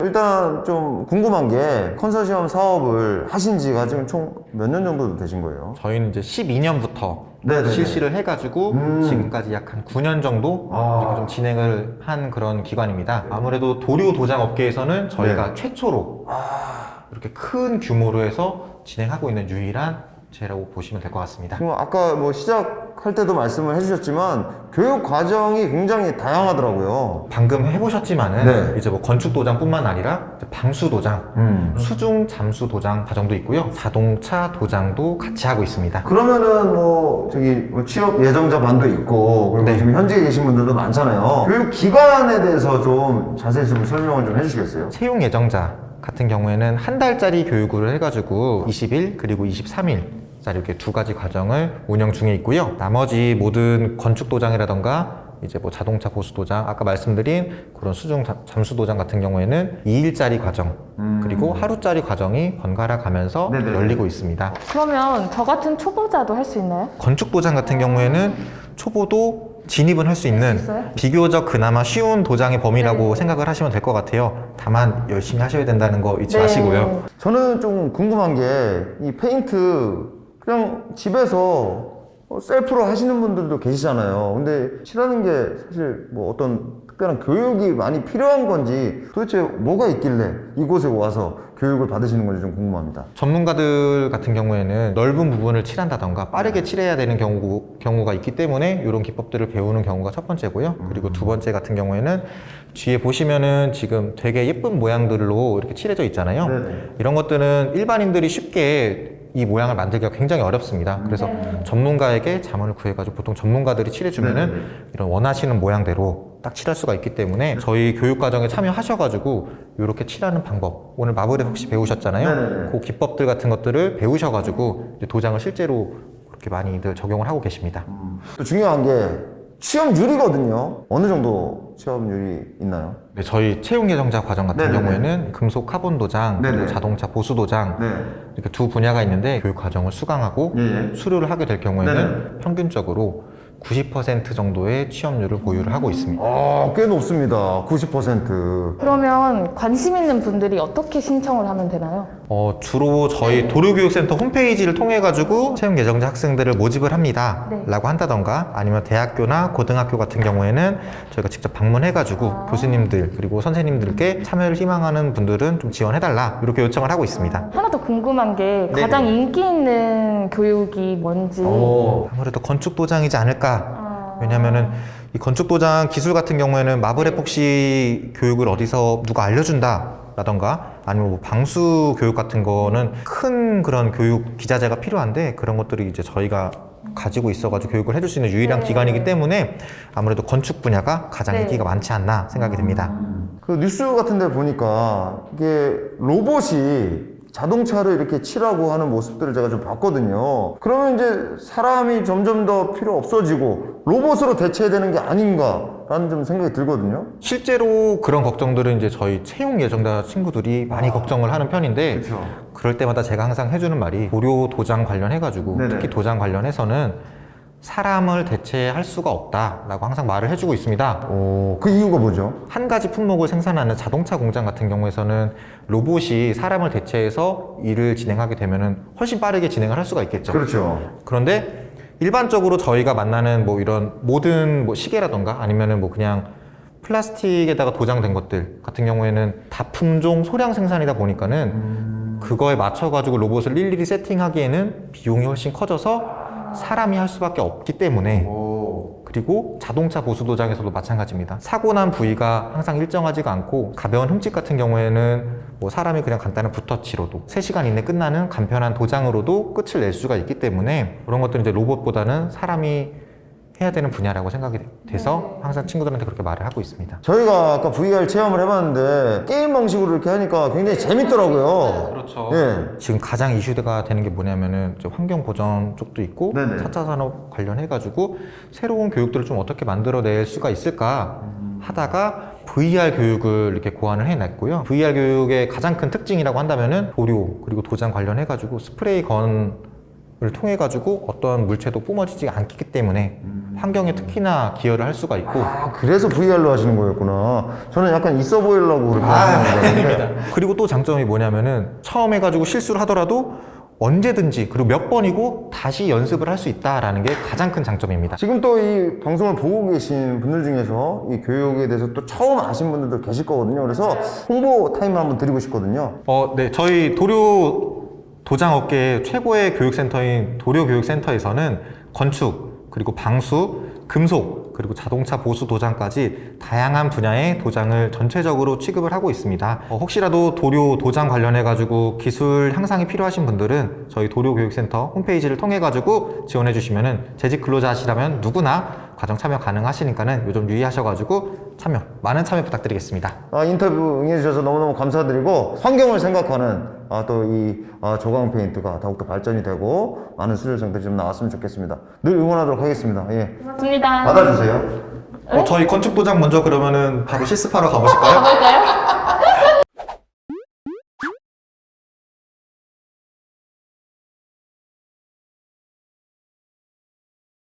일단 좀 궁금한 게 컨소시엄 사업을 하신 지가 지금 총 몇 년 정도 되신 거예요? 저희는 이제 12년부터 네네네. 실시를 해가지고 지금까지 약 한 9년 정도 이렇게 좀 진행을 한 그런 기관입니다. 아무래도 도료 도장 업계에서는 저희가 최초로 이렇게 큰 규모로 해서 진행하고 있는 유일한 제라고 보시면 될 것 같습니다. 지금 아까 뭐 시작할 때도 말씀을 해주셨지만 교육 과정이 굉장히 다양하더라고요. 방금 해보셨지만은 네. 이제 뭐 건축 도장뿐만 아니라 이제 방수 도장, 수중 잠수 도장 과정도 있고요. 자동차 도장도 같이 하고 있습니다. 그러면은 뭐 저기 뭐 취업 예정자반도 있고 그리고 네. 지금 현직에 계신 분들도 많잖아요. 교육 기간에 대해서 좀 자세히 좀 설명을 좀 해주시겠어요? 채용 예정자 같은 경우에는 한 달짜리 교육을 해가지고 20일 그리고 23일 이렇게 두 가지 과정을 운영 중에 있고요. 나머지 모든 건축 도장이라던가 이제 뭐 자동차 보수 도장, 아까 말씀드린 그런 수중 잠수 도장 같은 경우에는 2일짜리 과정 그리고 하루짜리 과정이 번갈아 가면서 네네. 열리고 있습니다. 그러면 저 같은 초보자도 할 수 있나요? 건축 도장 같은 경우에는 초보도 진입은 할 수 있는 있어요? 비교적 그나마 쉬운 도장의 범위라고 네. 생각을 하시면 될 것 같아요. 다만 열심히 하셔야 된다는 거 잊지 네. 마시고요. 저는 좀 궁금한 게 이 페인트 그냥 집에서 셀프로 하시는 분들도 계시잖아요. 근데 칠하는 게 사실 뭐 어떤 특별한 교육이 많이 필요한 건지 도대체 뭐가 있길래 이곳에 와서 교육을 받으시는 건지 좀 궁금합니다. 전문가들 같은 경우에는 넓은 부분을 칠한다던가 빠르게 칠해야 되는 경우가 있기 때문에 이런 기법들을 배우는 경우가 첫 번째고요. 그리고 두 번째 같은 경우에는 뒤에 보시면은 지금 되게 예쁜 모양들로 이렇게 칠해져 있잖아요. 네네. 이런 것들은 일반인들이 쉽게 이 모양을 만들기가 굉장히 어렵습니다. 그래서 전문가에게 자문을 구해가지고 보통 전문가들이 칠해주면은 이런 원하시는 모양대로 딱 칠할 수가 있기 때문에 저희 교육과정에 참여하셔가지고 이렇게 칠하는 방법, 오늘 마블에 혹시 배우셨잖아요. 네네네. 그 기법들 같은 것들을 배우셔가지고 이제 도장을 실제로 그렇게 많이들 적용을 하고 계십니다. 또 중요한 게 취업률이거든요. 어느 정도 취업률이 있나요? 네, 저희 채용 예정자 과정 같은 네네네. 경우에는 금속 카본 도장, 그리고 네네. 자동차 보수 도장 네. 이렇게 두 분야가 있는데 교육 과정을 수강하고 예, 예. 수료를 하게 될 경우에는 네네. 평균적으로 90% 정도의 취업률을 보유를 하고 있습니다. 꽤 높습니다. 90%. 그러면 관심 있는 분들이 어떻게 신청을 하면 되나요? 주로 저희 도로교육센터 홈페이지를 통해 가지고 채용 예정자 학생들을 모집을 합니다. 네. 라고 한다던가 아니면 대학교나 고등학교 같은 경우에는 저희가 직접 방문해 가지고 교수님들 그리고 선생님들께 참여를 희망하는 분들은 좀 지원해 달라 이렇게 요청을 하고 있습니다. 하나 더 궁금한 게 네네. 가장 인기 있는 교육이 뭔지. 아무래도 건축 도장이지 않을까. 왜냐면은 이 건축 도장 기술 같은 경우에는 마블 에폭시 교육을 어디서 누가 알려준다 라던가 아니면 뭐 방수 교육 같은 거는 큰 그런 교육 기자재가 필요한데 그런 것들이 이제 저희가 가지고 있어가지고 교육을 해줄 수 있는 유일한 기관이기 때문에 아무래도 건축 분야가 가장 네. 인기가 많지 않나 생각이 듭니다. 그 뉴스 같은 데 보니까 이게 로봇이 자동차를 이렇게 칠하고 하는 모습들을 제가 좀 봤거든요. 그러면 이제 사람이 점점 더 필요 없어지고 로봇으로 대체해야 되는 게 아닌가라는 좀 생각이 들거든요. 실제로 그런 걱정들은 이제 저희 채용 예정자 친구들이 많이 걱정을 하는 편인데 그렇죠. 그럴 때마다 제가 항상 해주는 말이 도료 도장 관련해가지고 네네. 특히 도장 관련해서는 사람을 대체할 수가 없다라고 항상 말을 해주고 있습니다. 그 이유가 뭐죠? 한 가지 품목을 생산하는 자동차 공장 같은 경우에서는 로봇이 사람을 대체해서 일을 진행하게 되면은 훨씬 빠르게 진행을 할 수가 있겠죠. 그렇죠. 그런데 일반적으로 저희가 만나는 뭐 이런 모든 뭐 시계라던가 아니면은 뭐 그냥 플라스틱에다가 도장된 것들 같은 경우에는 다품종 소량 생산이다 보니까는 그거에 맞춰가지고 로봇을 일일이 세팅하기에는 비용이 훨씬 커져서 사람이 할 수밖에 없기 때문에 그리고 자동차 보수 도장에서도 마찬가지입니다. 사고 난 부위가 항상 일정하지가 않고 가벼운 흠집 같은 경우에는 뭐 사람이 그냥 간단한 붓터치로도 3시간 이내 끝나는 간편한 도장으로도 끝을 낼 수가 있기 때문에 그런 것들은 이제 로봇보다는 사람이 해야 되는 분야라고 생각이 돼서 항상 친구들한테 그렇게 말을 하고 있습니다. 저희가 아까 VR 체험을 해봤는데 게임 방식으로 이렇게 하니까 굉장히 재밌더라고요. 그렇죠. 예. 지금 가장 이슈가 되는 게 뭐냐면은 이제 환경 보전 쪽도 있고 네네. 4차 산업 관련해가지고 새로운 교육들을 좀 어떻게 만들어낼 수가 있을까 하다가 VR 교육을 이렇게 고안을 해냈고요. VR 교육의 가장 큰 특징이라고 한다면은 도료 그리고 도장 관련해가지고 스프레이 건 통해 가지고 어떤 물체도 뿜어지지 않기 때문에 환경에 특히나 기여를 할 수가 있고 아, 그래서 VR로 하시는 거였구나. 저는 약간 있어 보이려고 그렇게 하는 건데. 그리고 또 장점이 뭐냐면은 처음 해가지고 실수를 하더라도 언제든지 그리고 몇 번이고 다시 연습을 할 수 있다라는 게 가장 큰 장점입니다. 지금 또 이 방송을 보고 계신 분들 중에서 이 교육에 대해서 또 처음 아신 분들도 계실 거거든요. 그래서 홍보 타임을 한번 드리고 싶거든요. 네, 저희 도장 업계의 최고의 교육센터인 도료교육센터에서는 건축, 그리고 방수, 금속, 그리고 자동차 보수 도장까지 다양한 분야의 도장을 전체적으로 취급을 하고 있습니다. 혹시라도 도료 도장 관련해 가지고 기술 향상이 필요하신 분들은 저희 도료교육센터 홈페이지를 통해 가지고 지원해 주시면은 재직 근로자시라면 누구나 과정 참여 가능하시니까는 요즘 유의하셔가지고 많은 참여 부탁드리겠습니다. 인터뷰 응해주셔서 너무너무 감사드리고 환경을 생각하는 또 이 조광 페인트가 더욱더 발전이 되고 많은 수료생들이 좀 나왔으면 좋겠습니다. 늘 응원하도록 하겠습니다. 예. 고맙습니다. 받아주세요. 저희 건축 도장 먼저 그러면은 바로 실습하러 가보실까요? 가볼까요?